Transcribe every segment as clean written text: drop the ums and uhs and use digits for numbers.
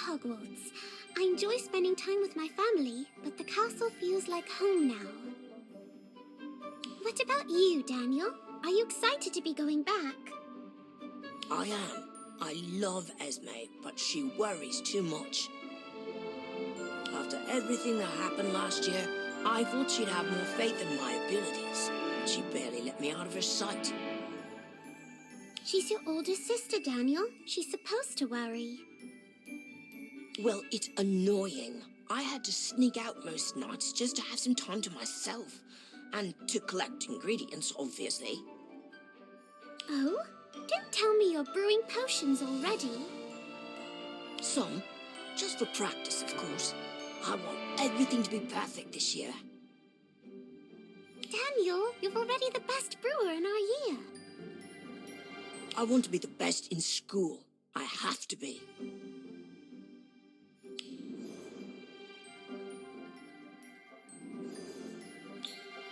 Hogwarts. I enjoy spending time with my family, but the castle feels like home now. What about you, Daniel? Are you excited to be going back? I am. I love Esme, but she worries too much. After everything that happened last year, I thought she'd have more faith in my abilities. She barely let me out of her sight. She's your older sister, Daniel. She's supposed to worry. Well, it's annoying. I had to sneak out most nights just to have some time to myself. And to collect ingredients, obviously. Oh? Don't tell me you're brewing potions already. Some. Just for practice, of course. I want everything to be perfect this year. Daniel, you're already the best brewer in our year. I want to be the best in school. I have to be.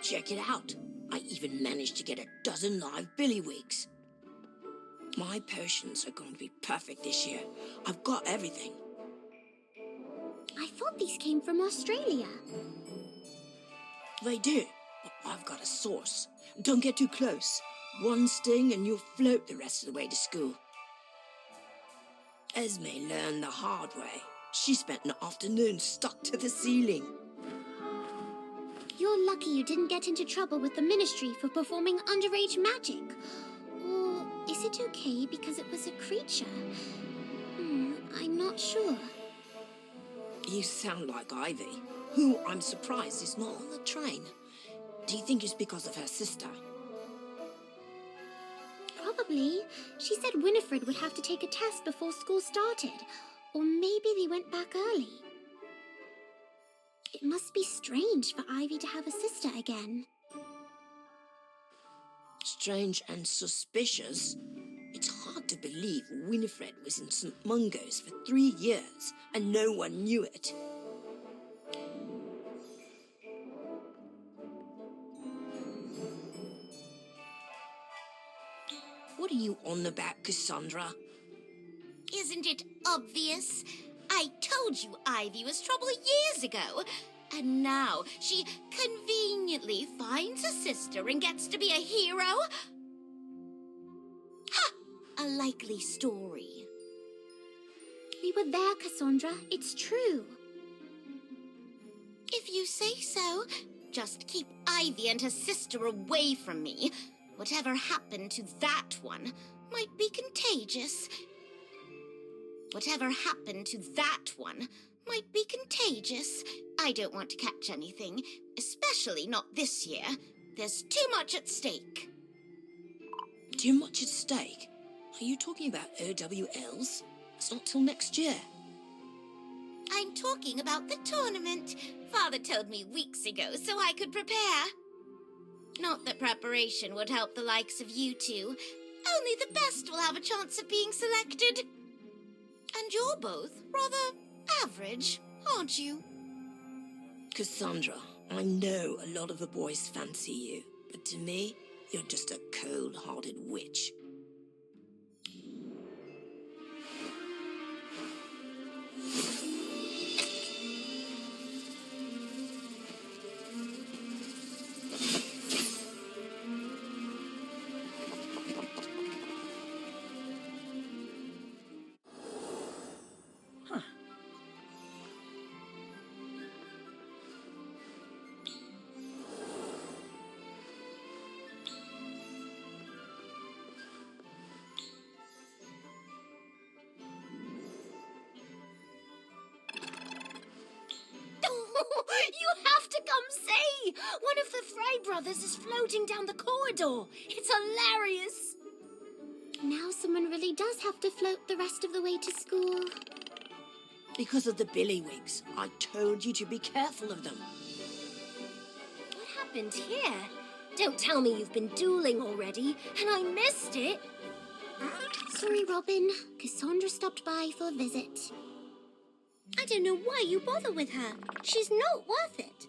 Check it out. I even managed to get a dozen live billywigs. My potions are going to be perfect this year. I've got everything. I thought these came from Australia. They do, but I've got a source. Don't get too close. One sting and you'll float the rest of the way to school. Esme learned the hard way. She spent an afternoon stuck to the ceiling. You're lucky you didn't get into trouble with the Ministry for performing underage magic. Or is it okay because it was a creature? I'm not sure. You sound like Ivy, who I'm surprised is not on the train. Do you think it's because of her sister? Probably. She said Winifred would have to take a test before school started. Or maybe they went back early. It must be strange for Ivy to have a sister again. Strange and suspicious? It's hard to believe Winifred was in St. Mungo's for 3 years and no one knew it. What are you on about, Cassandra? Isn't it obvious? I told you Ivy was trouble years ago. And now she conveniently finds a sister and gets to be a hero? Ha! A likely story. We were there, Cassandra. It's true. If you say so, just keep Ivy and her sister away from me. Whatever happened to that one might be contagious. Whatever happened to that one might be contagious. I don't want to catch anything, especially not this year. There's too much at stake. Too much at stake? Are you talking about OWLs? It's not till next year. I'm talking about the tournament. Father told me weeks ago so I could prepare. Not that preparation would help the likes of you two. Only the best will have a chance of being selected. And you're both rather average, aren't you? Cassandra, I know a lot of the boys fancy you, but to me, you're just a cold-hearted witch. You have to come see! One of the Frey brothers is floating down the corridor. It's hilarious. Now someone really does have to float the rest of the way to school. Because of the billywigs. I told you to be careful of them. What happened here? Don't tell me you've been dueling already, and I missed it. Sorry, Robin. Cassandra stopped by for a visit. I don't know why you bother with her. She's not worth it.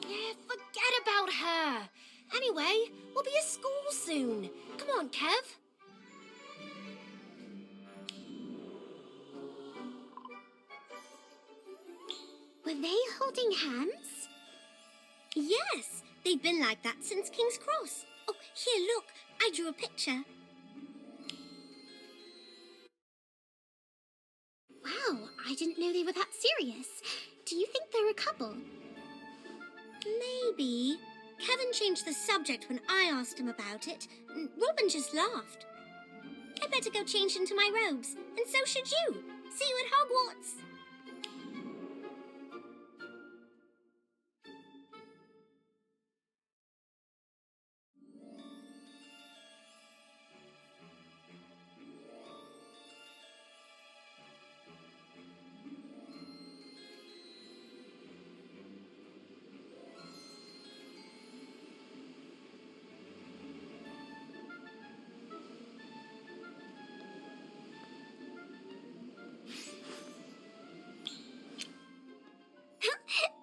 Yeah, forget about her. Anyway, we'll be at school soon. Come on, Kev. Were they holding hands? Yes, they've been like that since King's Cross. Oh, here, look, I drew a picture. Wow, I didn't know they were that serious. Do you think they're a couple? Maybe. Kevin changed the subject when I asked him about it, and Robin just laughed. I better go change into my robes, and so should you. See you at Hogwarts.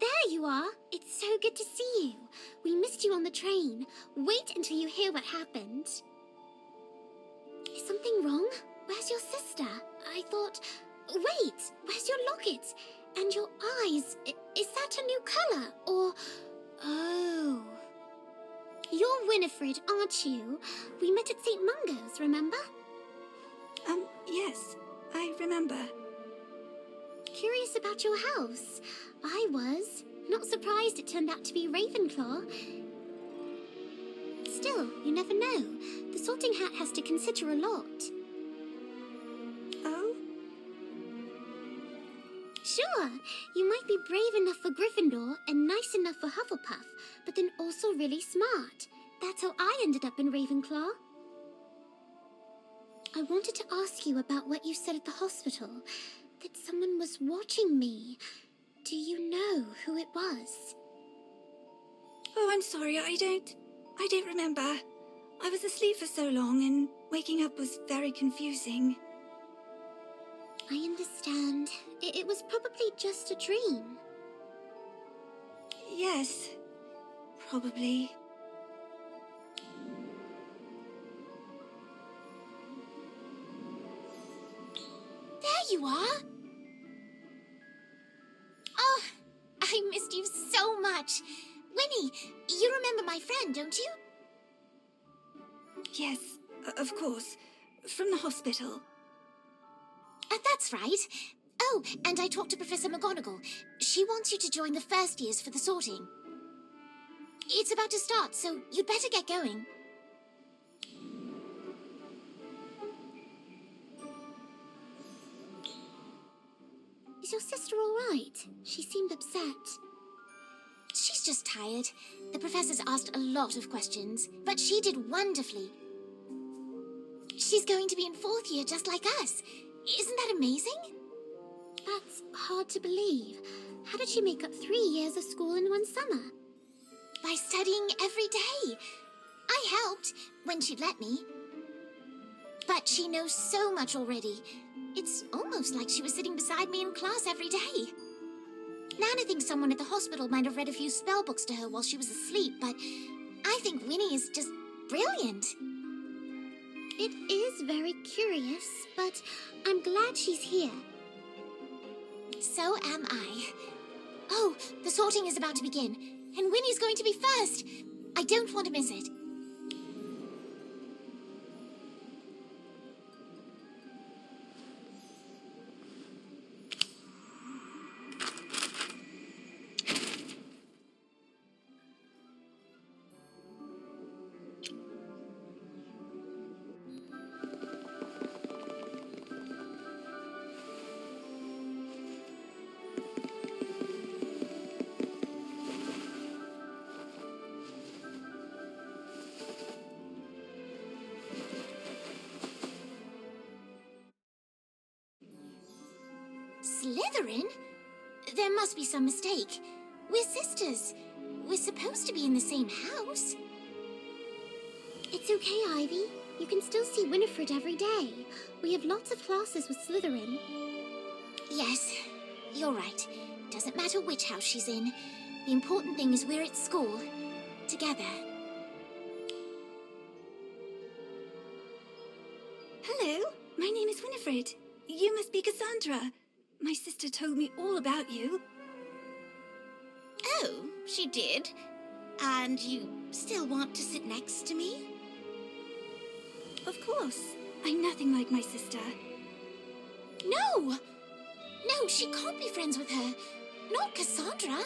There you are. It's so good to see you. We missed you on the train. Wait until you hear what happened. Is something wrong? Where's your sister? I thought... Wait, where's your locket? And your eyes? Is that a new colour? Or... Oh... You're Winifred, aren't you? We met at St. Mungo's, remember? Yes, I remember. Curious about your house. I was. Not surprised it turned out to be Ravenclaw. Still, you never know. The Sorting Hat has to consider a lot. Oh? Sure, you might be brave enough for Gryffindor and nice enough for Hufflepuff, but then also really smart. That's how I ended up in Ravenclaw. I wanted to ask you about what you said at the hospital. That someone was watching me. Do you know who it was? Oh, I'm sorry, I don't remember. I was asleep for so long and waking up was very confusing. I understand. It was probably just a dream. Yes, probably. There you are! Oh, I missed you so much. Winnie, you remember my friend, don't you? Yes, of course. From the hospital. That's right. Oh, and I talked to Professor McGonagall. She wants you to join the first years for the sorting. It's about to start, so you'd better get going. Is your sister all right? She seemed upset. She's just tired. The professors asked a lot of questions, but she did wonderfully. She's going to be in 4th year just like us. Isn't that amazing? That's hard to believe. How did she make up 3 years of school in one summer? By studying every day. I helped when she'd let me. But she knows so much already. It's almost like she was sitting beside me in class every day. Nana thinks someone at the hospital might have read a few spell books to her while she was asleep, but I think Winnie is just brilliant. It is very curious, but I'm glad she's here. So am I. Oh, the sorting is about to begin, and Winnie's going to be first. I don't want to miss it. Slytherin? There must be some mistake. We're sisters. We're supposed to be in the same house. It's okay, Ivy. You can still see Winifred every day. We have lots of classes with Slytherin. Yes, you're right. Doesn't matter which house she's in. The important thing is we're at school. Together. Hello, my name is Winifred. You must be Cassandra. My sister told me all about you. Oh, she did? And you still want to sit next to me? Of course. I'm nothing like my sister. No! No, she can't be friends with her. Not Cassandra.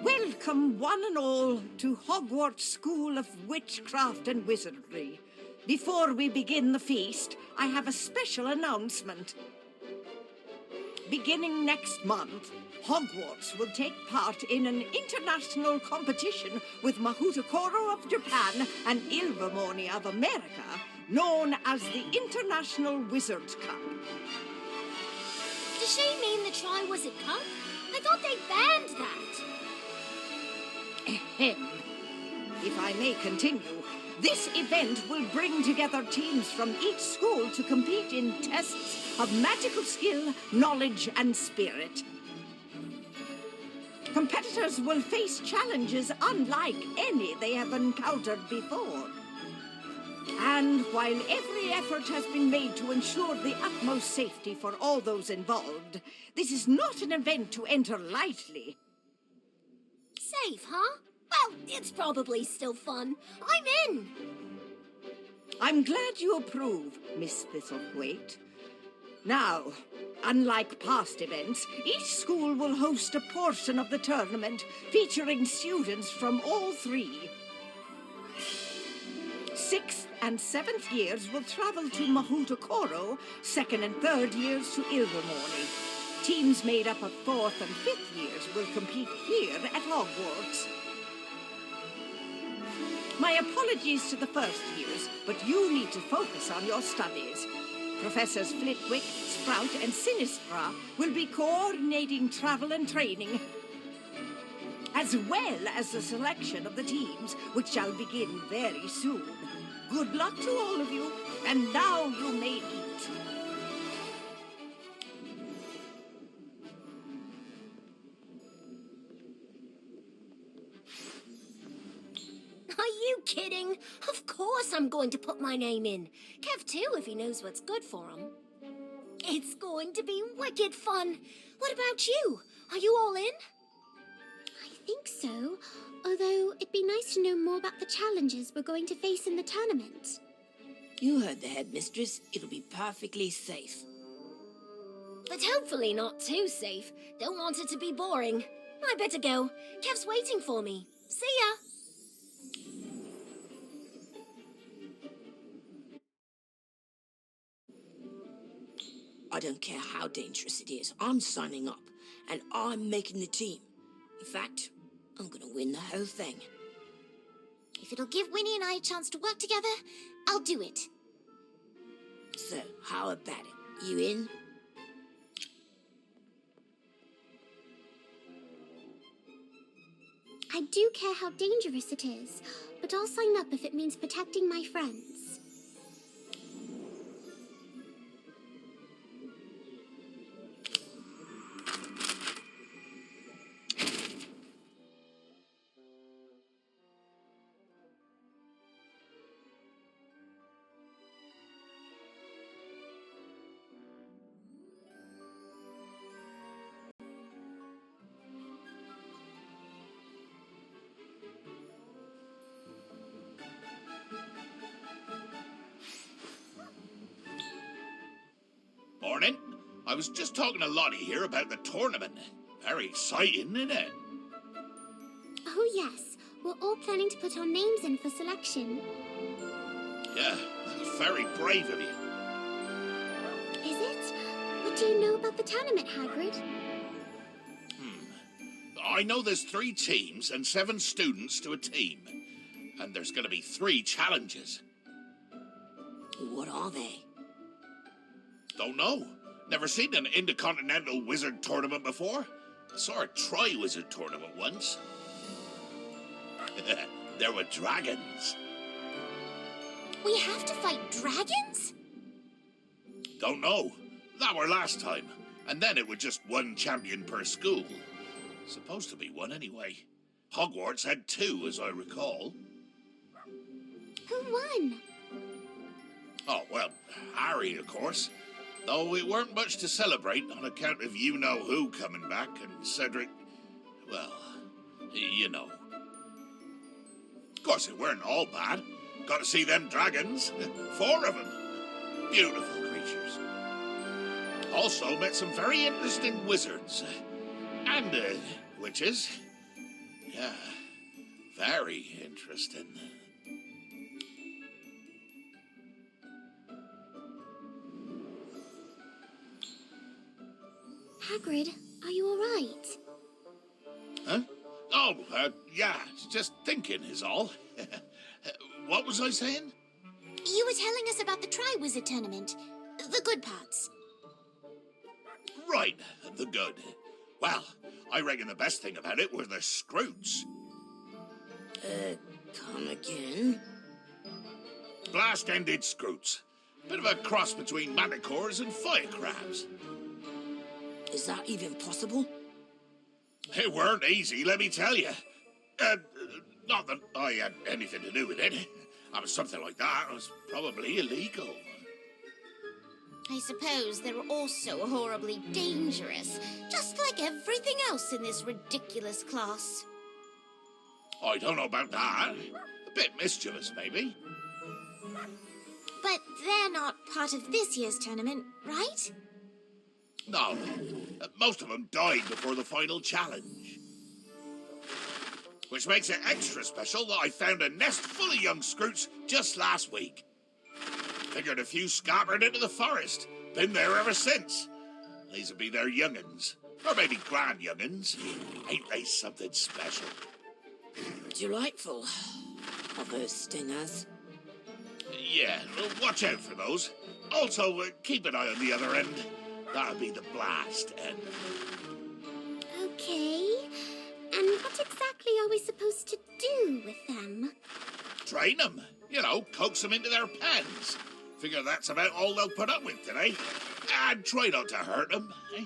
Welcome, one and all, to Hogwarts School of Witchcraft and Wizardry. Before we begin the feast, I have a special announcement. Beginning next month, Hogwarts will take part in an international competition with Mahutakoro of Japan and Ilvermorny of America, known as the International Wizards Cup. Does she mean the Triwizard Cup? I thought they banned that. Ahem. If I may continue, this event will bring together teams from each school to compete in tests of magical skill, knowledge, and spirit. Competitors will face challenges unlike any they have encountered before. And while every effort has been made to ensure the utmost safety for all those involved, this is not an event to enter lightly. Safe, huh? Well, it's probably still fun. I'm in. I'm glad you approve, Miss Thistlethwaite. Now, unlike past events, each school will host a portion of the tournament featuring students from all three. 6th and 7th years will travel to Mahutakoro, 2nd and 3rd years to Ilvermorny. Teams made up of 4th and 5th years will compete here at Hogwarts. My apologies to the first years, but you need to focus on your studies. Professors Flitwick, Sprout, and Sinistra will be coordinating travel and training, as well as the selection of the teams, which shall begin very soon. Good luck to all of you, and now you may eat. Are you kidding? Of course I'm going to put my name in. Kev too, if he knows what's good for him. It's going to be wicked fun. What about you? Are you all in? I think so. Although it'd be nice to know more about the challenges we're going to face in the tournament. You heard the headmistress. It'll be perfectly safe. But hopefully not too safe. Don't want it to be boring. I better go. Kev's waiting for me. See ya. I don't care how dangerous it is. I'm signing up, and I'm making the team. In fact, I'm gonna win the whole thing. If it'll give Winnie and I a chance to work together, I'll do it. So, how about it? You in? I do care how dangerous it is, but I'll sign up if it means protecting my friends. Morning. I was just talking to Lottie here about the tournament. Very exciting, isn't it? Oh yes, we're all planning to put our names in for selection. Yeah, that's very brave of you. Is it? What do you know about the tournament, Hagrid? I know there's 3 teams and 7 students to a team. And there's going to be 3 challenges. What are they? Don't know. Never seen an intercontinental wizard tournament before. Saw a Triwizard Tournament once. There were dragons. We have to fight dragons? Don't know. That were last time. And then it was just 1 champion per school. Supposed to be 1 anyway. Hogwarts had 2, as I recall. Who won? Oh, well, Harry, of course. Though it weren't much to celebrate on account of you-know-who coming back and Cedric... well, you know. Of course, it weren't all bad. Got to see them dragons. 4 of them. Beautiful creatures. Also met some very interesting wizards. And witches. Yeah, very interesting. Hagrid, are you all right? Huh? Oh, yeah, just thinking is all. What was I saying? You were telling us about the Triwizard Tournament. The good parts. Right, the good. Well, I reckon the best thing about it were the Scroots. Come again? Blast-ended Scroots. Bit of a cross between manticores and fire crabs. Is that even possible? It weren't easy, let me tell you. Not that I had anything to do with it. Something like that was probably illegal. I suppose they're also horribly dangerous, just like everything else in this ridiculous class. I don't know about that. A bit mischievous, maybe. But they're not part of this year's tournament, right? No, most of them died before the final challenge. Which makes it extra special that I found a nest full of young Scroots just last week. Figured a few scattered into the forest. Been there ever since. These'll be their young'uns. Or maybe grand young'uns. Ain't they something special? Delightful. Of those stingers. Yeah, well, watch out for those. Also, keep an eye on the other end. That'll be the blast end. Okay. And what exactly are we supposed to do with them? Train them. You know, coax them into their pens. Figure that's about all they'll put up with today. And try not to hurt them, eh?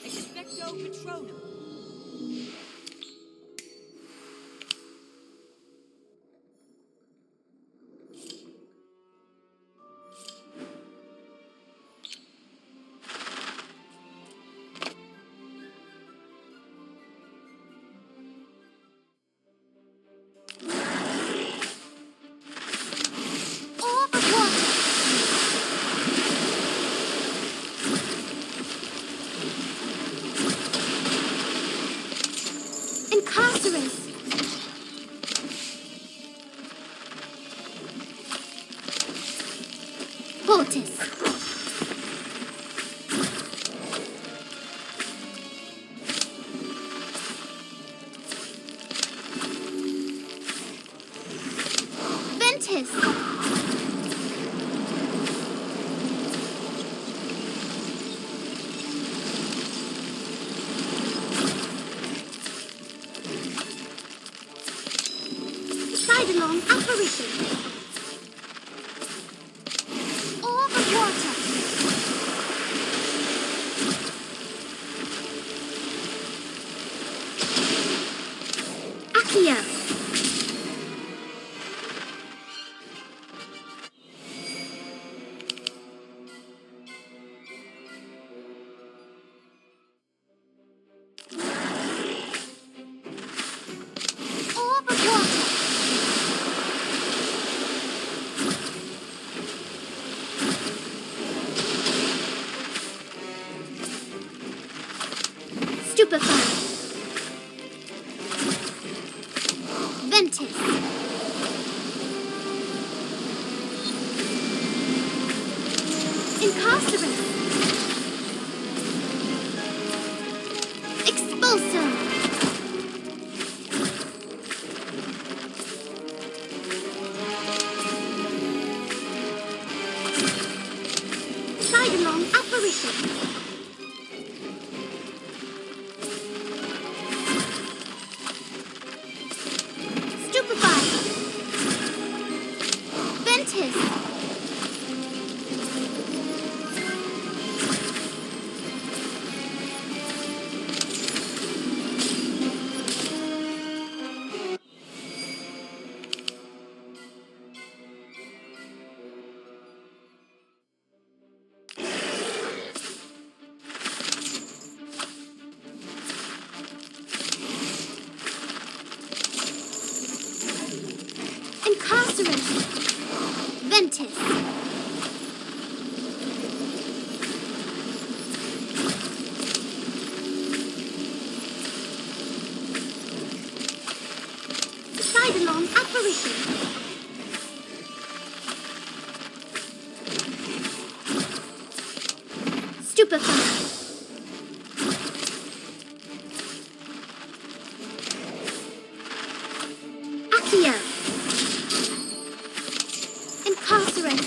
Expecto Patronum. Portis. Ventus. Sidelong apparition. Orb of water. Accio. Orb of water. Stupefy. Ventus. Incarcerate. Expulso. Sidelong apparition. Stupefy. Ventus. Incarceration. Ventus. Sidelong apparition. Stupefy. Accio. Incarcerate.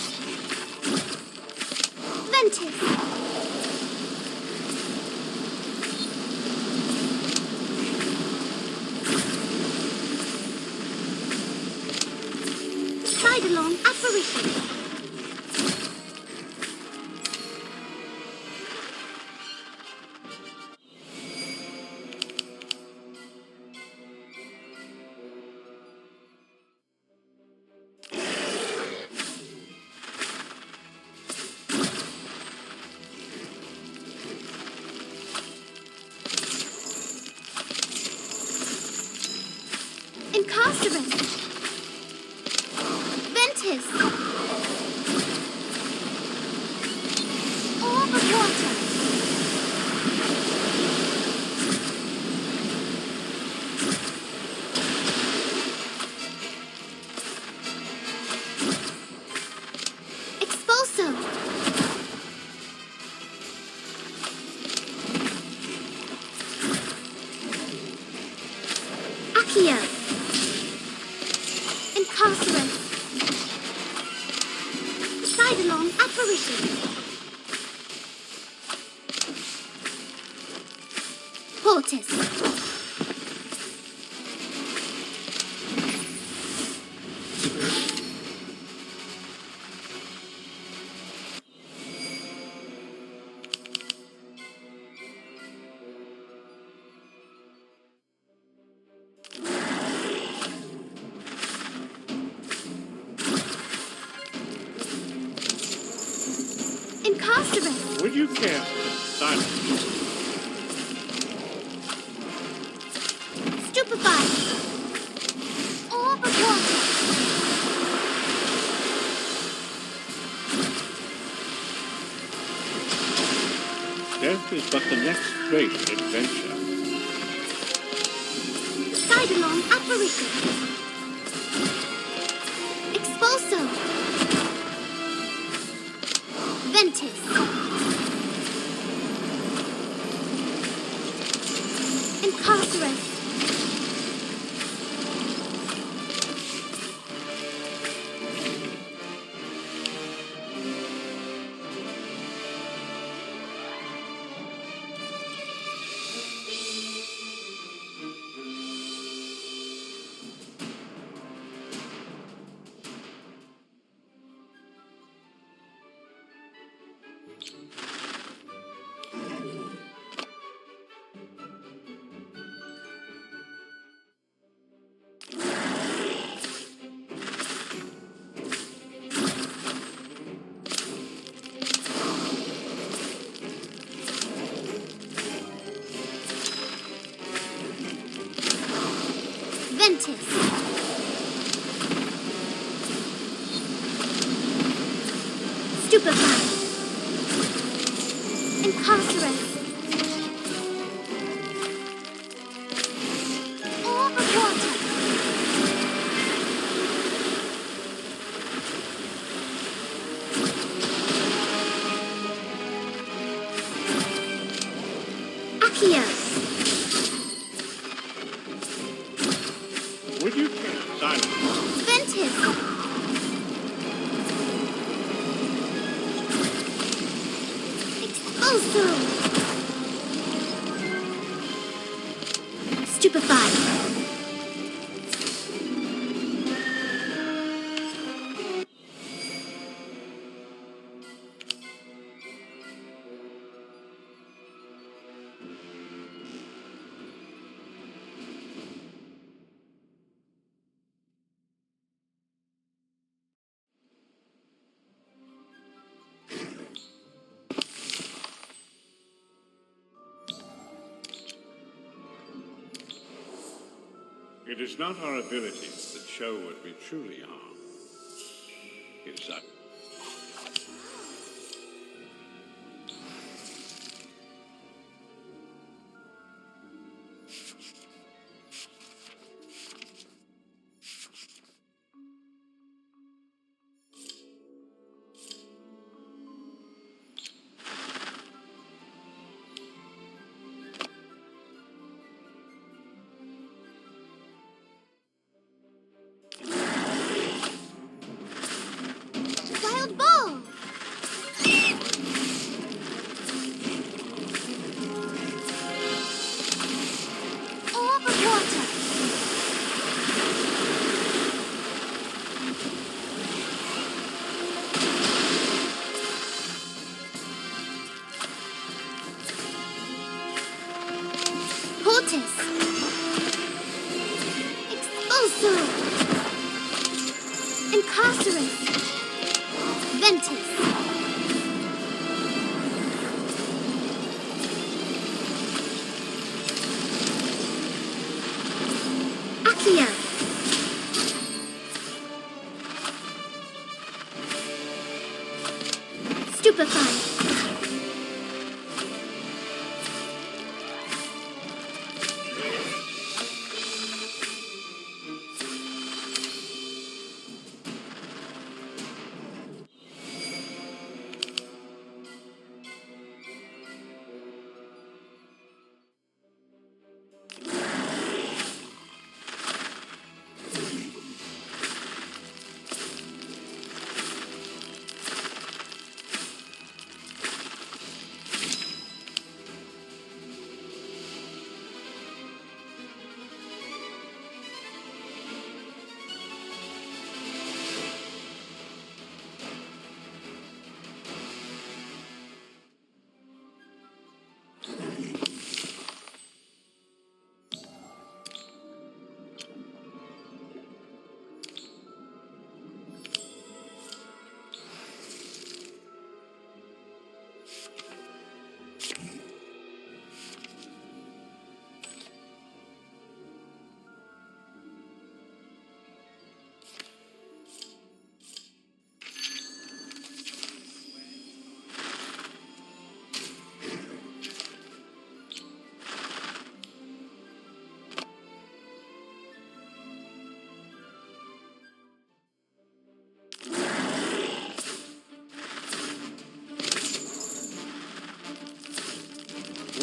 Ventus. Sidelong apparition. Incarcerate. Ventus. Orb of water. Expulso. Side-along apparition. Portis. Incarcerate. Would you care silence? Stupefy. Orb of water. Death is but the next great adventure. Side-along apparition. Expulso. Ventus. Incarcerate. Ventus. Stupefy. Incarcerate. Orb of water. Accio. Would you care silence? Ventus. Expulso. Stupefy. It is not our abilities that show what we truly are. It is our... Wild ball. Orb of water. Portis. Expulso. Incarcerate. Ventus. Accio. Stupefy.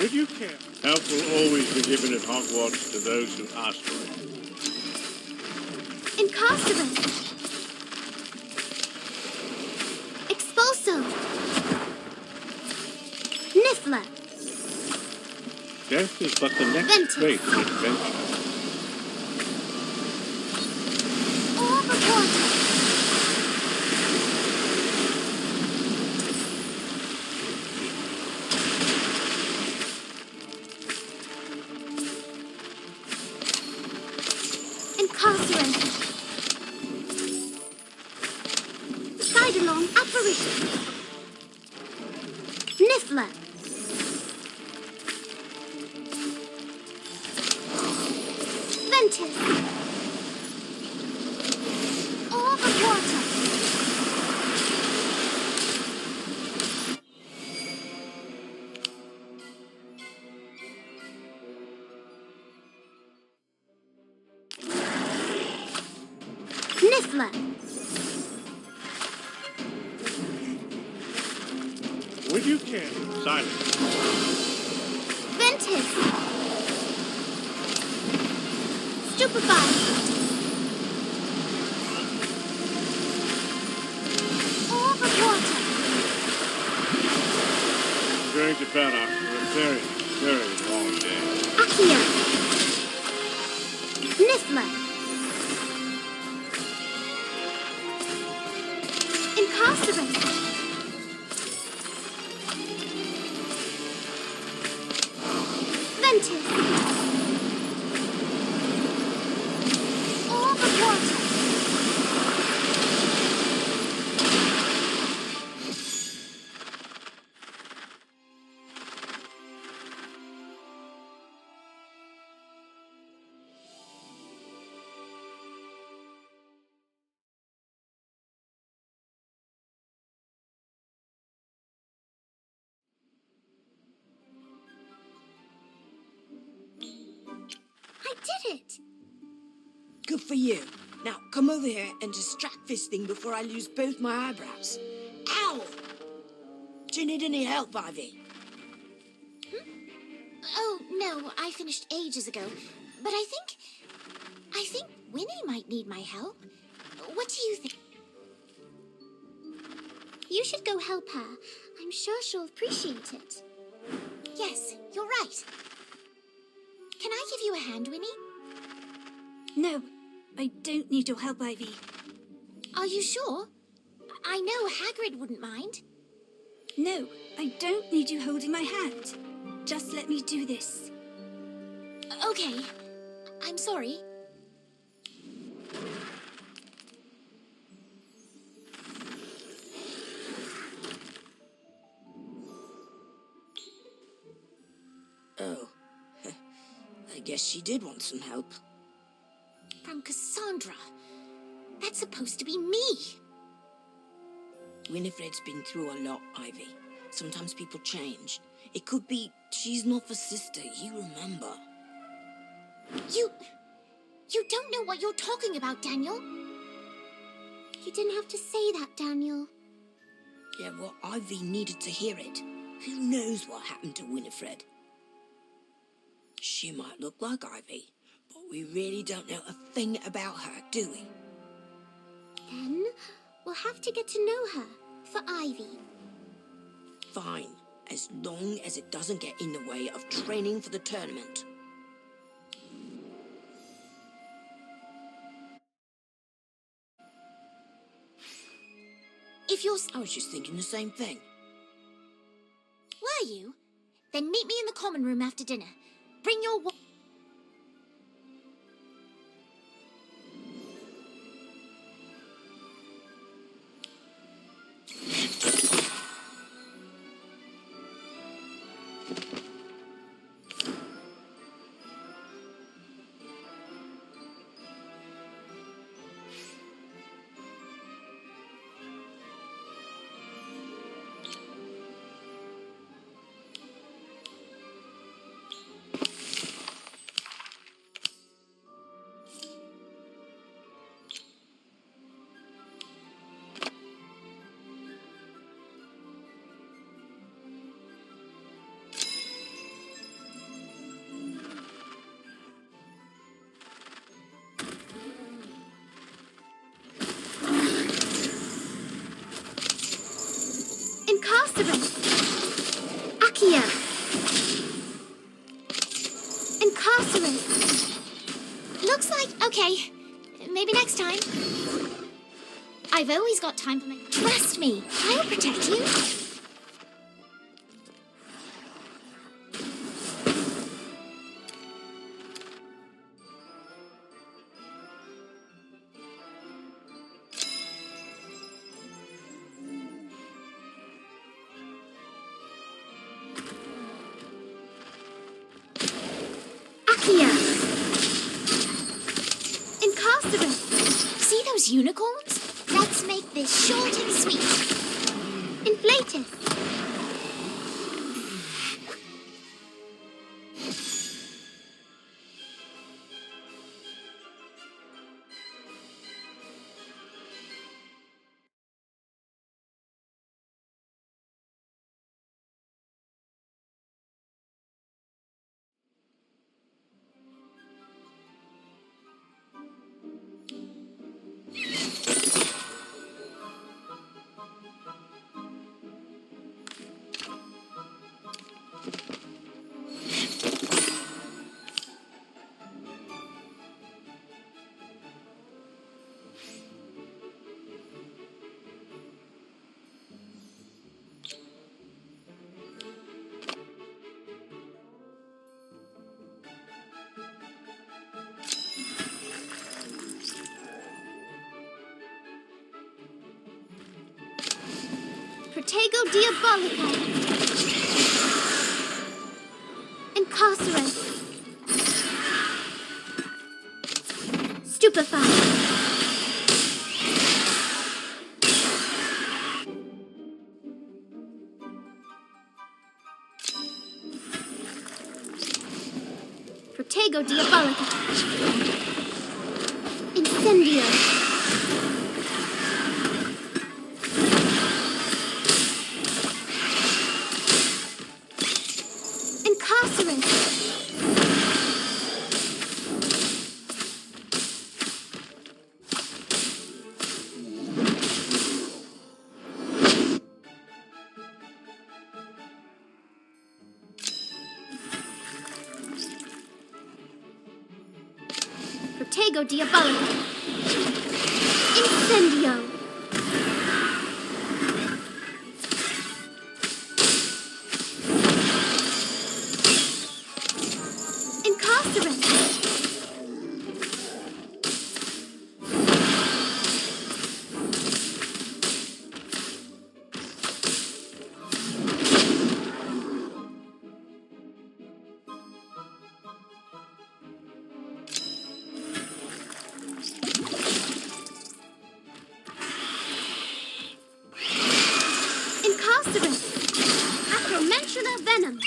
Would you care? Help will always be given at Hogwarts to those who ask for it. Incarcerate. Expulso. Niffler. Death is but the next Ventus. great adventure. Orb of water. Incarcerate. Sidelong apparition. Niffler. Ventus. Orb of water. Niffler. Would you care? Silence. Ventus. Stupefy. Orb of water. Going to bed after a very, very long day. Accio. Niffler. Incarcerate. Ventus. Orb of water. I did it! Good for you. Now, come over here and distract this thing before I lose both my eyebrows. Ow! Do you need any help, Ivy? Oh, no, I finished ages ago. But I think Winnie might need my help. What do you think? You should go help her. I'm sure she'll appreciate it. Yes, you're right. Can I give you a hand, Winnie? No, I don't need your help, Ivy. Are you sure? I know Hagrid wouldn't mind. No, I don't need you holding my hand. Just let me do this. Okay. I'm sorry. Oh. I guess she did want some help. From Cassandra. That's supposed to be me. Winifred's been through a lot, Ivy. Sometimes people change. It could be she's not the sister you remember. You don't know what you're talking about, Daniel. You didn't have to say that, Daniel. Yeah, well, Ivy needed to hear it. Who knows what happened to Winifred? She might look like Ivy, but we really don't know a thing about her, do we? Then we'll have to get to know her for Ivy. Fine, as long as it doesn't get in the way of training for the tournament. If you're... I was just thinking the same thing. Were you? Then meet me in the common room after dinner. Bring your... Incarcerate. Accio. Incarcerate. Looks like... Okay. Maybe next time. I've always got time for my... Trust me. I'll protect you. Accio. Incarcerate. See those unicorns? Let's make this short and sweet. Inflatus. Protego Diabolica. Incarcerate. Stupefy. Protego Diabolica. Incendio. Incarcerate. Protego Diabolica. Incendio. Incarcerate. Incarcerate. Acromantula venom.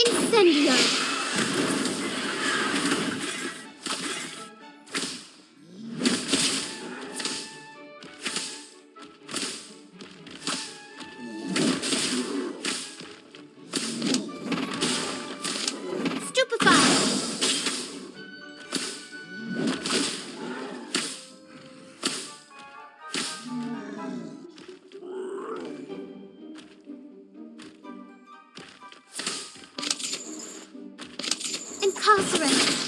Incendio. Stupefy. Incarcerate.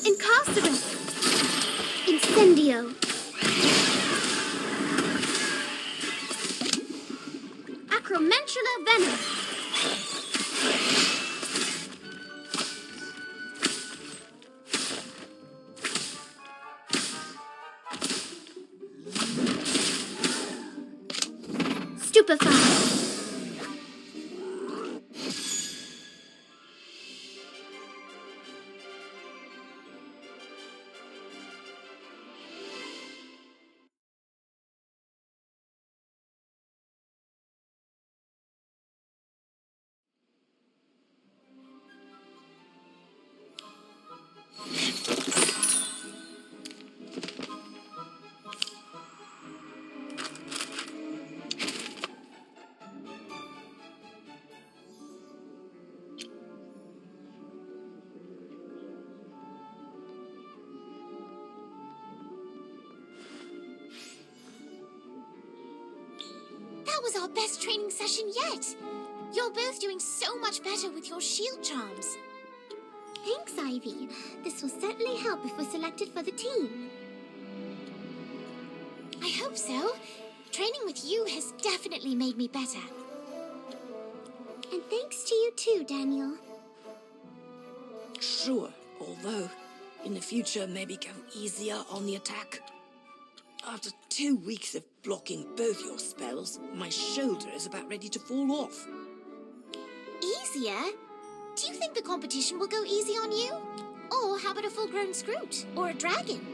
Incarcerate. Incendio. Acromantula venom. Stupefy. That was our best training session yet. You're both doing so much better with your shield charms. Thanks, Ivy. This will certainly help if we're selected for the team. I hope so. Training with you has definitely made me better. And thanks to you too, Daniel. Sure, although in the future maybe go easier on the attack. After 2 weeks of blocking both your spells, my shoulder is about ready to fall off. Easier? Do you think the competition will go easy on you? Or how about a full-grown Scroot? Or a dragon?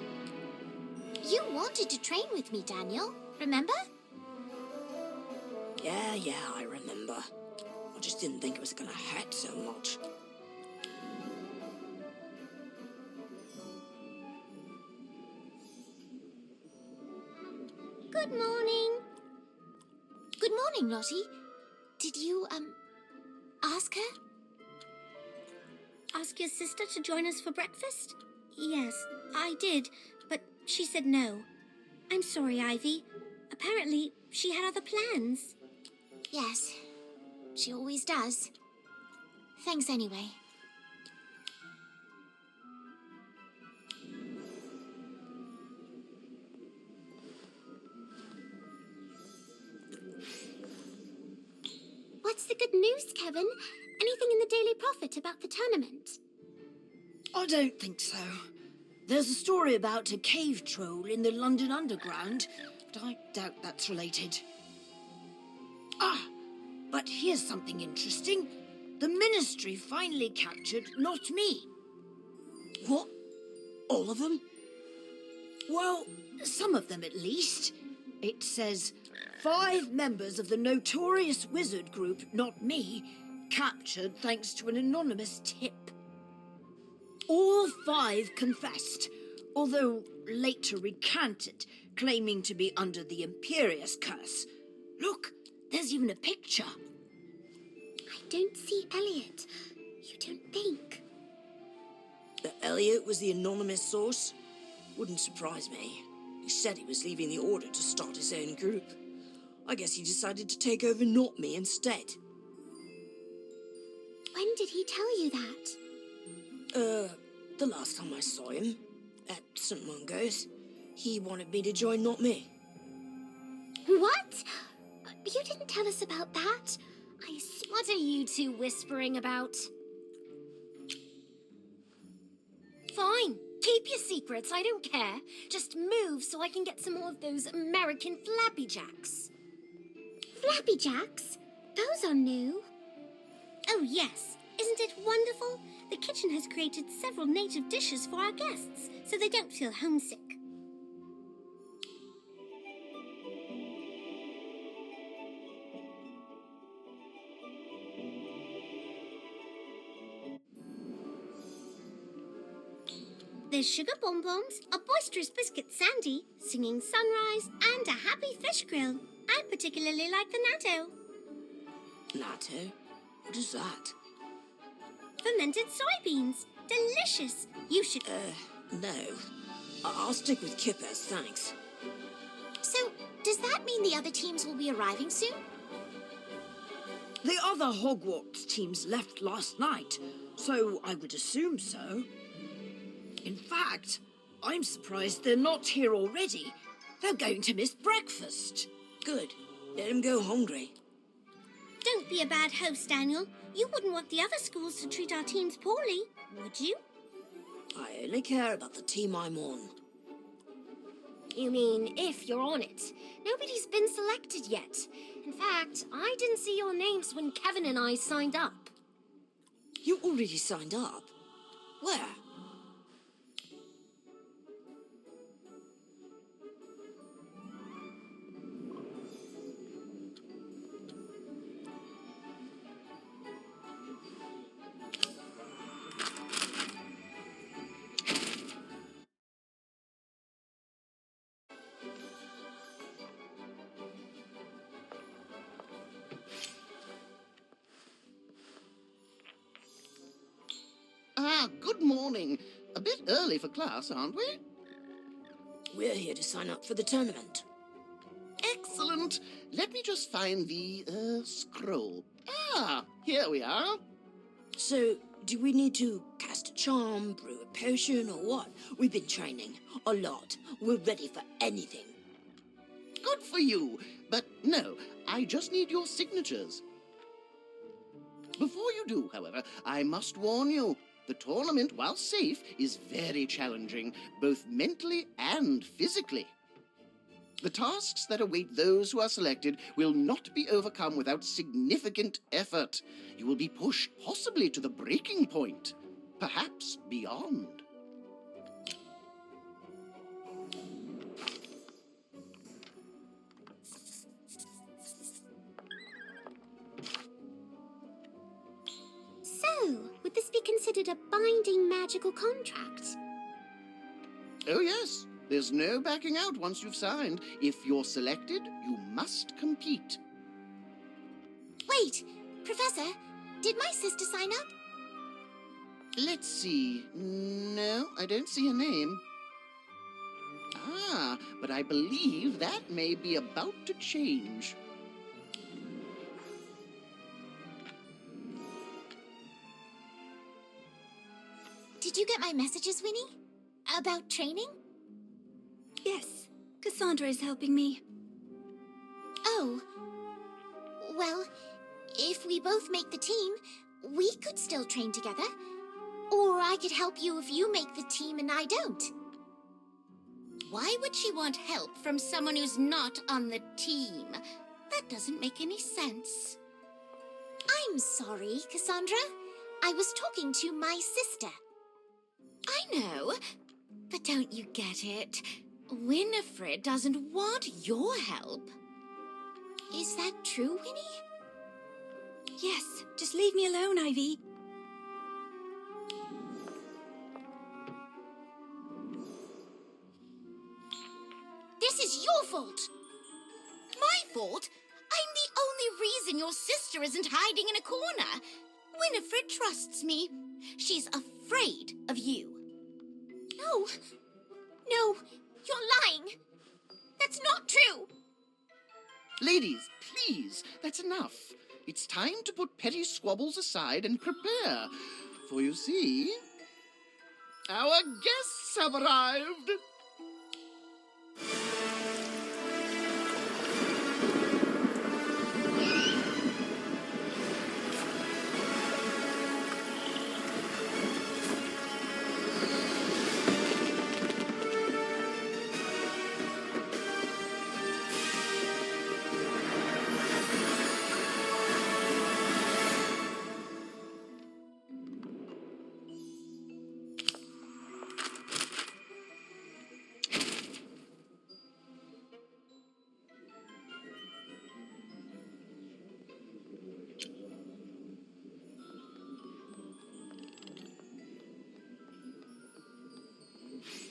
You wanted to train with me, Daniel. Remember? Yeah, I remember. I just didn't think it was gonna hurt so much. Good morning. Good morning, Lottie. Did you, ask her? Ask your sister to join us for breakfast? Yes, I did, but she said no. I'm sorry, Ivy. Apparently, she had other plans. Yes, she always does. Thanks anyway. What's the good news, Kevin? Anything in the Daily Prophet about the tournament? I don't think so. There's a story about a cave troll in the London Underground, but I doubt that's related. Ah, but here's something interesting. The Ministry finally captured Not Me. What? All of them? Well, some of them at least. It says 5 members of the notorious wizard group Not Me captured thanks to an anonymous tip. All 5 confessed, although later recanted, claiming to be under the Imperious curse. Look, there's even a picture. I don't see Elliot. You don't think? That Elliot was the anonymous source? Wouldn't surprise me. He said he was leaving the Order to start his own group. I guess he decided to take over Not Me instead. When did he tell you that? The last time I saw him, at St. Mungo's, he wanted me to join Not Me. What? You didn't tell us about that. What are you two whispering about? Fine. Keep your secrets, I don't care. Just move so I can get some more of those American Flappy Jacks. Flappy Jacks? Those are new. Oh, yes. Isn't it wonderful? The kitchen has created several native dishes for our guests, so they don't feel homesick. There's sugar bonbons, a boisterous biscuit Sandy, singing sunrise, and a happy fish grill. I particularly like the natto. Natto? What is that? Fermented soybeans. Delicious. You should... No. I'll stick with kippers, thanks. So, does that mean the other teams will be arriving soon? The other Hogwarts teams left last night, so I would assume so. In fact, I'm surprised they're not here already. They're going to miss breakfast. Good. Let them go hungry. Don't be a bad host, Daniel. You wouldn't want the other schools to treat our teams poorly, would you? I only care about the team I'm on. You mean if you're on it? Nobody's been selected yet. In fact, I didn't see your names when Kevin and I signed up. You already signed up? Where? Good morning. A bit early for class, aren't we? We're here to sign up for the tournament. Excellent. moment. Let me just find the, scroll. Ah, here we are. So, do we need to cast a charm, brew a potion, or what? We've been training a lot. We're ready for anything. Good for you. But no, I just need your signatures. Before you do, however, I must warn you. The tournament, while safe, is very challenging, both mentally and physically. The tasks that await those who are selected will not be overcome without significant effort. You will be pushed possibly to the breaking point, perhaps beyond. So, would this be considered a binding magical contract? Oh yes, there's no backing out once you've signed. If you're selected, you must compete. Wait, Professor, did my sister sign up? Let's see. No, I don't see her name. Ah, but I believe that may be about to change. Did you get my messages, Winnie? About training? Yes, Cassandra is helping me. Oh. Well, if we both make the team, we could still train together. Or I could help you if you make the team and I don't. Why would she want help from someone who's not on the team? That doesn't make any sense. I'm sorry, Cassandra. I was talking to my sister. I know, but don't you get it? Winifred doesn't want your help. Is that true, Winnie? Yes, just leave me alone, Ivy. This is your fault. My fault? I'm the only reason your sister isn't hiding in a corner. Winifred trusts me. She's afraid of you. No. No, you're lying. That's not true. Ladies, please, that's enough. It's time to put petty squabbles aside and prepare. For you see, our guests have arrived.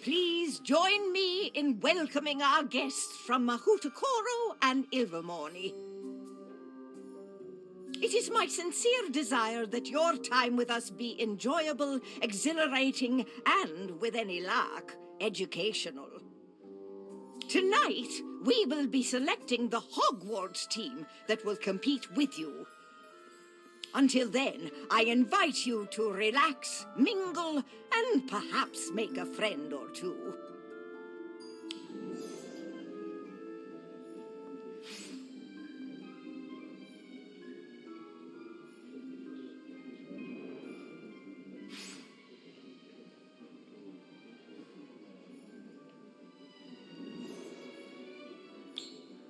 Please join me in welcoming our guests from Mahutakoro and Ilvermorny. It is my sincere desire that your time with us be enjoyable, exhilarating, and, with any luck, educational. Tonight, we will be selecting the Hogwarts team that will compete with you. Until then, I invite you to relax, mingle, and perhaps make a friend or two.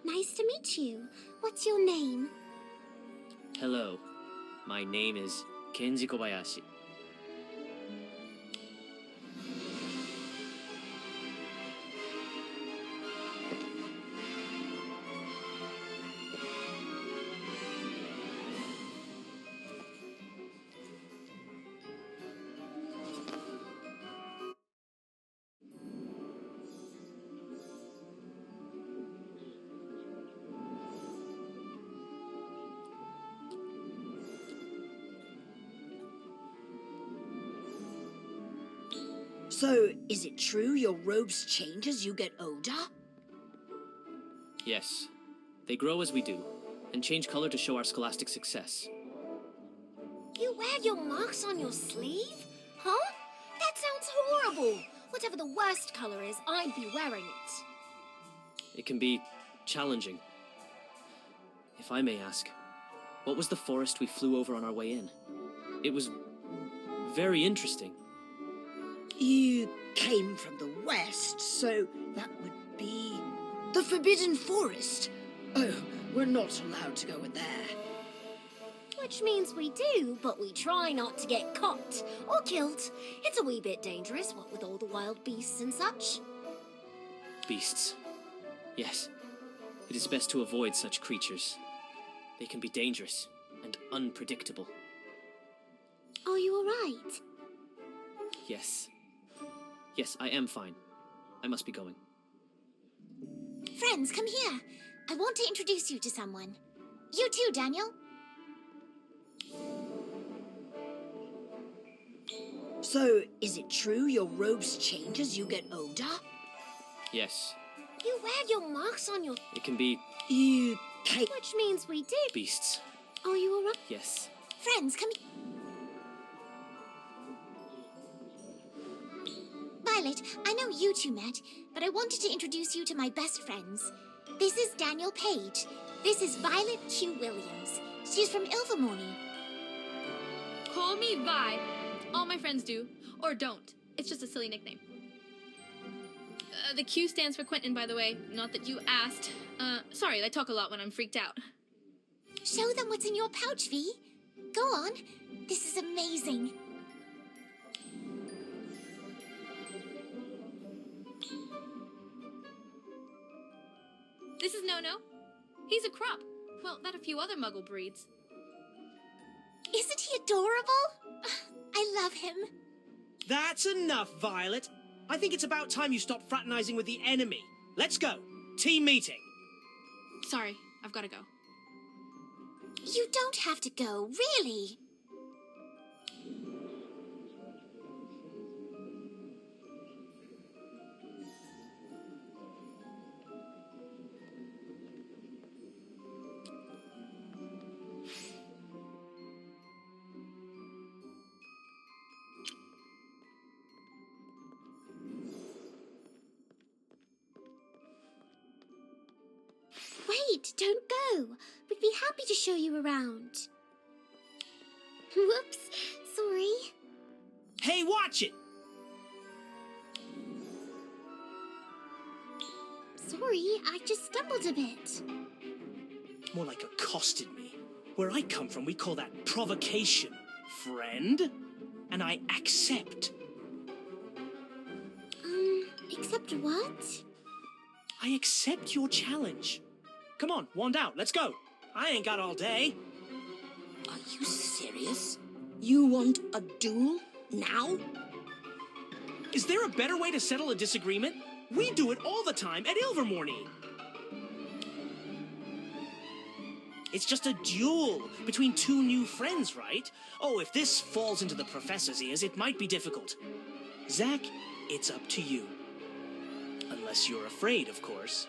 Nice to meet you. What's your name? Hello. My name is Kenji Kobayashi. So, is it true your robes change as you get older? Yes, They grow as we do, and change color to show our scholastic success. You wear your marks on your sleeve? Huh? That sounds horrible. Whatever the worst color is, I'd be wearing it. It can be challenging. If I may ask, what was the forest we flew over on our way in? It was very interesting. You came from the west, so that would be the Forbidden Forest. Oh, we're not allowed to go in there. Which means we do, but we try not to get caught or killed. It's a wee bit dangerous, what with all the wild beasts and such. Beasts. Yes. It is best to avoid such creatures. They can be dangerous and unpredictable. Are you alright? Yes. Yes, I am fine. I must be going. Friends, come here. I want to introduce you to someone. You too, Daniel. So, is it true your robes change as you get older? Yes. You wear your marks on your... It can be You came... Which means we do. beasts. Are you alright? Yes. Friends, come here. Violet, I know you two met, but I wanted to introduce you to my best friends. This is Daniel Page. This is Violet Q. Williams. She's from Ilvermorny. Call me Vi. All my friends do. Or don't. It's just a silly nickname. The Q stands for Quentin, by the way. Not that you asked. Sorry, I talk a lot when I'm freaked out. Show them what's in your pouch, V. Go on. This is amazing. This is No-No. He's a crop. Well, that a few other muggle breeds. Isn't he adorable? I love him. That's enough, Violet. I think it's about time you stop fraternizing with the enemy. Let's go. Team meeting. Sorry, I've got to go. You don't have to go, really. Wait, don't go. We'd be happy to show you around. Whoops, sorry. Hey, watch it! Sorry, I just stumbled a bit. More like accosted me. Where I come from, we call that provocation, friend. And I accept. Accept what? I accept your challenge. Come on, wand out, let's go. I ain't got all day. Are you serious? You want a duel now? Is there a better way to settle a disagreement? We do it all the time at Ilvermorny. It's just a duel between two new friends, right? Oh, if this falls into the professor's ears, it might be difficult. Zach, it's up to you. Unless you're afraid, of course.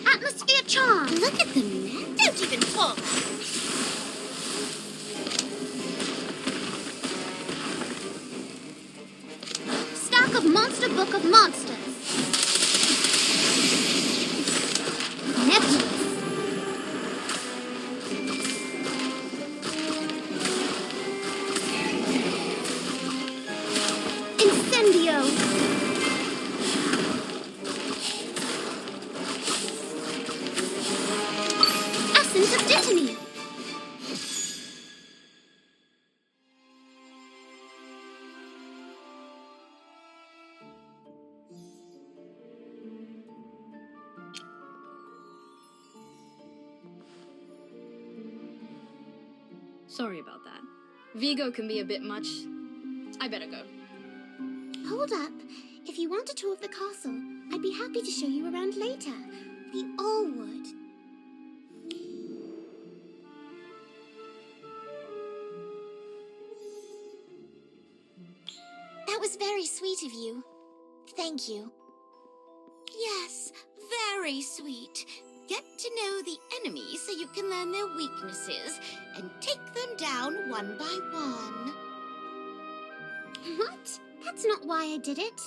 Atmosphere charm. Look at them now. Don't even talk. Stack of Monster Book of Monsters. Nebulous. Incendio. Essence of Dittany. Sorry about that. Vigo can be a bit much. I better go. Hold up. If you want a tour of the castle, I'd be happy to show you around later. We all would. That was very sweet of you. Thank you. Yes, very sweet. Get to know the enemy so you can learn their weaknesses and take them down one by one. What? That's not why I did it.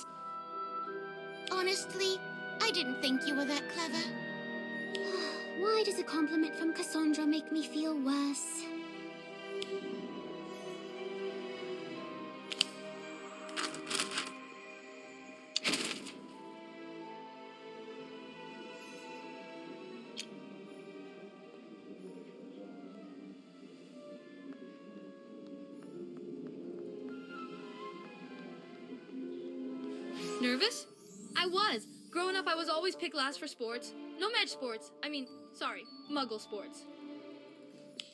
Honestly, I didn't think you were that clever. Why does a compliment from Cassandra make me feel worse? Nervous? I was. Growing up, I was always picked last for sports. No med sports. Sorry, muggle sports.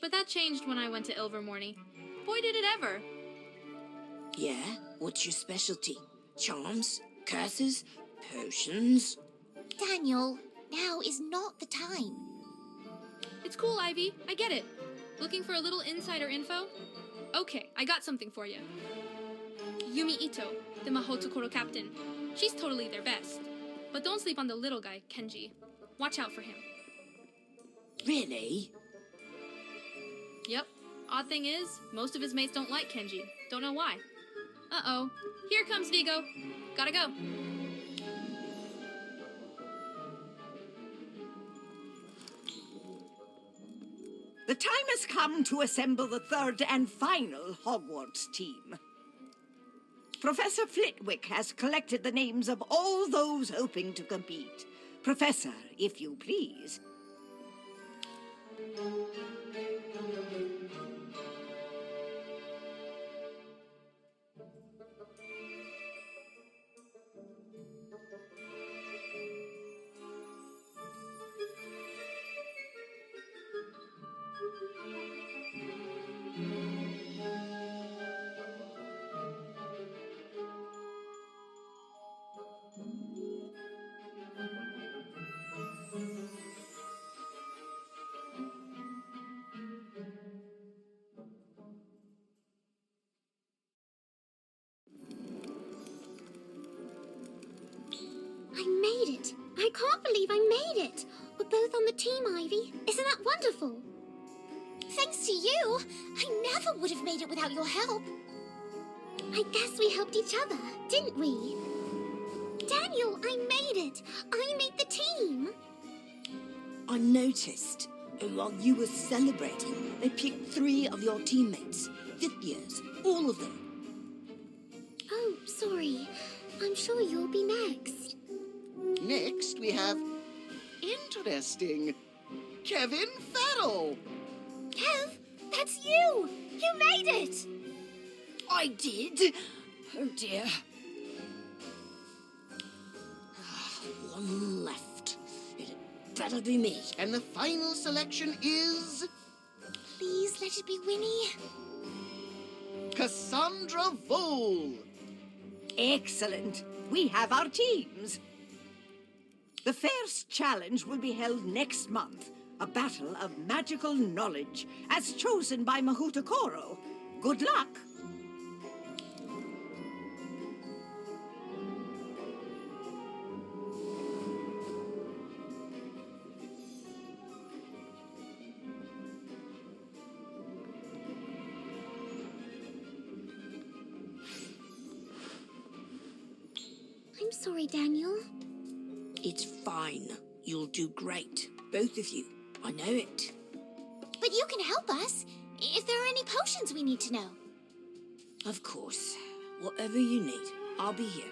But that changed when I went to Ilvermorny. Boy, did it ever. Yeah? What's your specialty? Charms? Curses? Potions? Daniel, now is not the time. It's cool, Ivy. I get it. Looking for a little insider info? Okay, I got something for you. Yumi Ito, the Mahotokoro captain. She's totally their best. But don't sleep on the little guy, Kenji. Watch out for him. Really? Yep. Odd thing is, most of his mates don't like Kenji. Don't know why. Uh-oh. Here comes Vigo. Gotta go. The time has come to assemble the third and final Hogwarts team. Professor Flitwick has collected the names of all those hoping to compete. Professor, if you please. I made it! I can't believe I made it! We're both on the team, Ivy. Isn't that wonderful? Thanks to you, I never would have made it without your help. I guess we helped each other, didn't we? Daniel, I made it! I made the team! I noticed. And while you were celebrating, they picked 3 of your teammates. 5th years. All of them. Oh, sorry. I'm sure you'll be next. Next, we have... Interesting. Kevin Farrell. Kev, that's you! You made it! I did? Oh dear. One left. It better be me. And the final selection is... Please let it be Winnie. Cassandra Vole. Excellent. We have our teams. The first challenge will be held next month. A battle of magical knowledge, as chosen by Mahotokoro. Good luck. I'm sorry, Daniel. It's fine. You'll do great. Both of you. I know it. But you can help us if there are any potions we need to know. Of course. Whatever you need, I'll be here.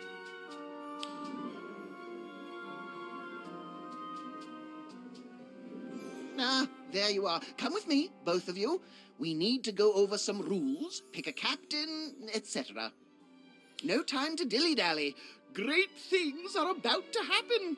Ah, there you are. Come with me, both of you. We need to go over some rules, pick a captain, etc. No time to dilly-dally. Great things are about to happen.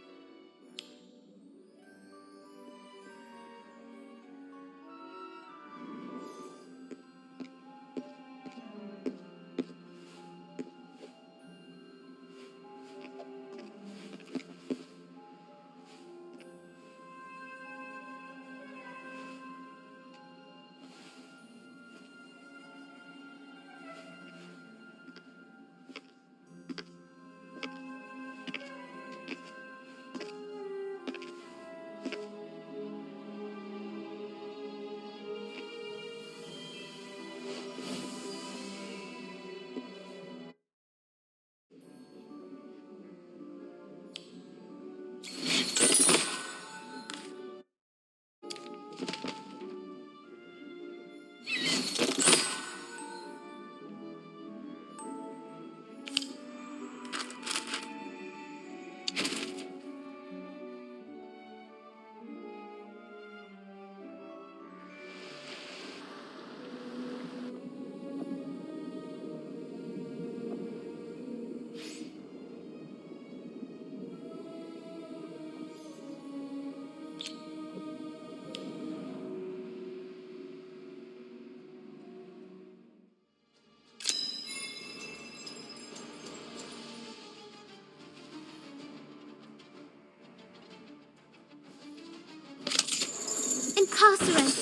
Incarcerate.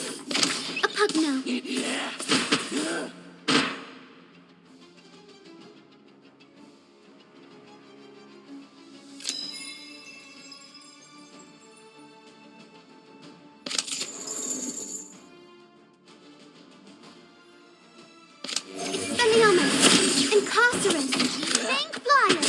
A pugno. Expelliarmus. Incarcerate. Bank Flyer.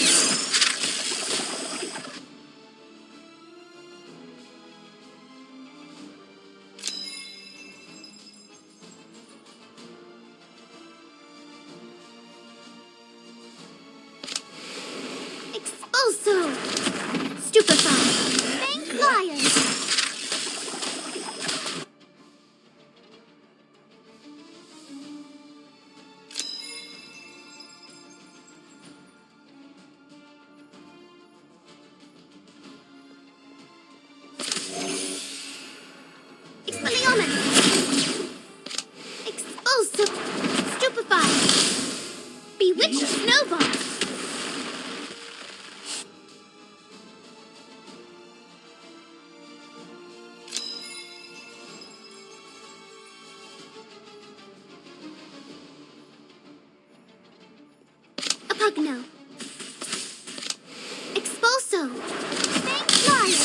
Expulso! Stupefy! Bank Flyer! Expelliarmus! Expulso! Stupefy! Bewitched Snowball! Pugno. Expulso. Bank Flyer.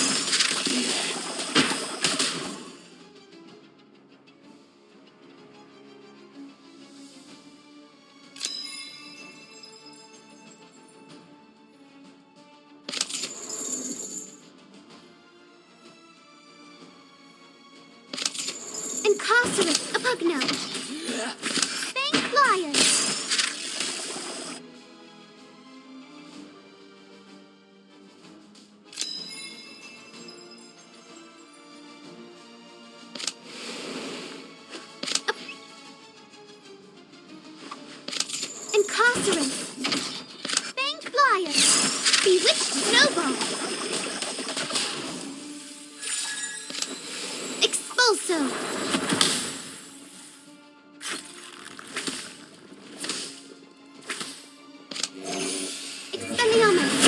Incarcerate. A pugno. Bank Flyer. Incarcerate. Bank Flyer. Bewitched Snowball. Expulso. Expelliarmus.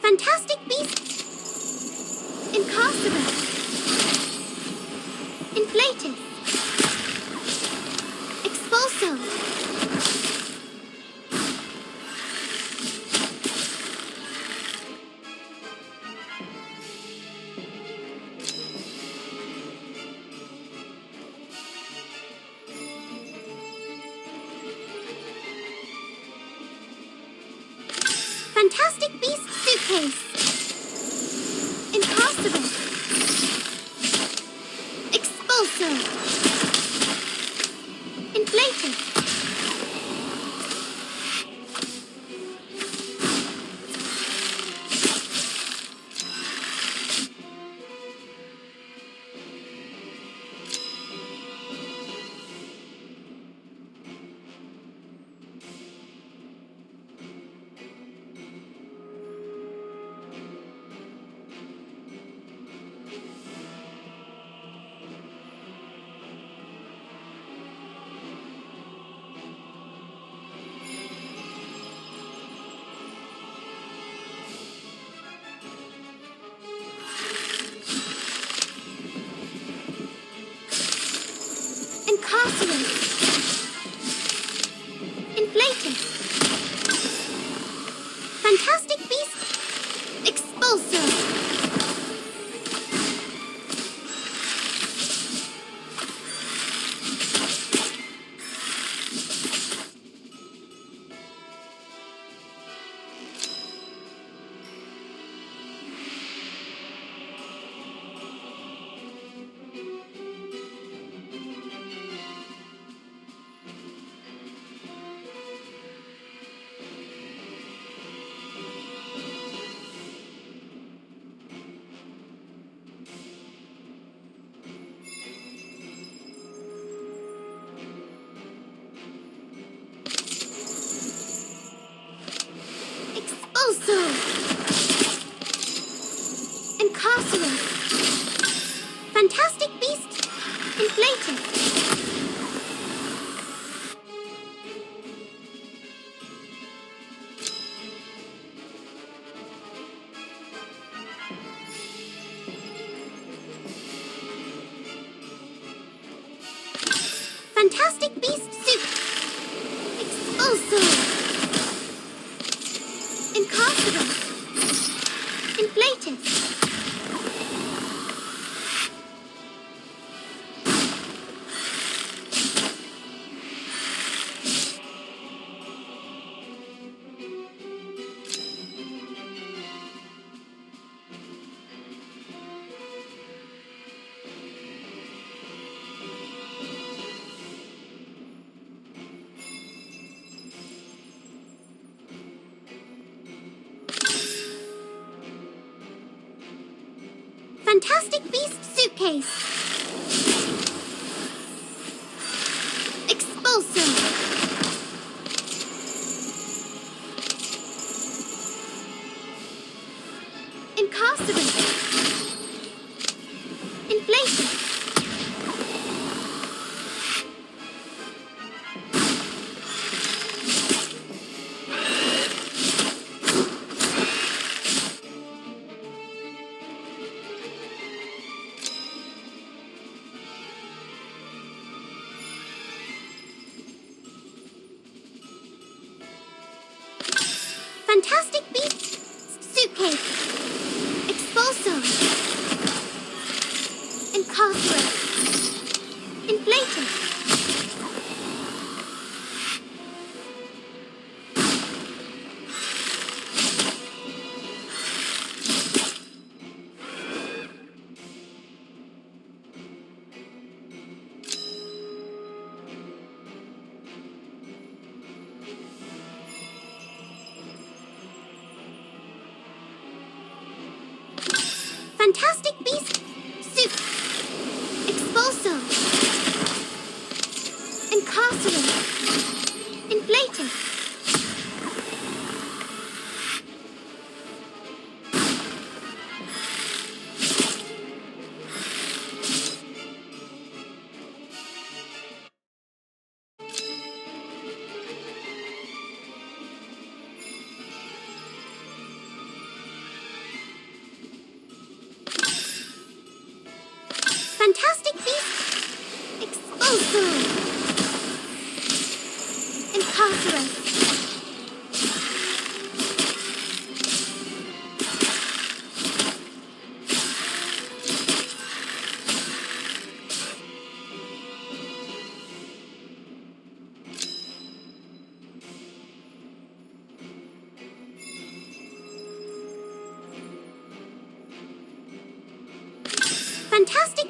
Fantastic Beasts. Incarcerate. Inflated. Expulso. Fantastic Beast Suitcase. Incarcerate. Expulso. Inflated. Inflatus. Fantastic Beast. Expulsor. Also, Incarcerate. Fantastic Beast. Inflated. Fantastic Beast Suit. Expulsor. Incarcerate. Inflatus. Fantastic Beast Suitcase. Expulsor. Incarcerate. Inflated. Fantastic Beast Suitcase. Expulsor. Incarcerate. Inflated. Fantastic Beast Suit. Expulsor. Incarcerate. Inflated. Fantastic Beast. Expulsor. Incarcerate. Fantastic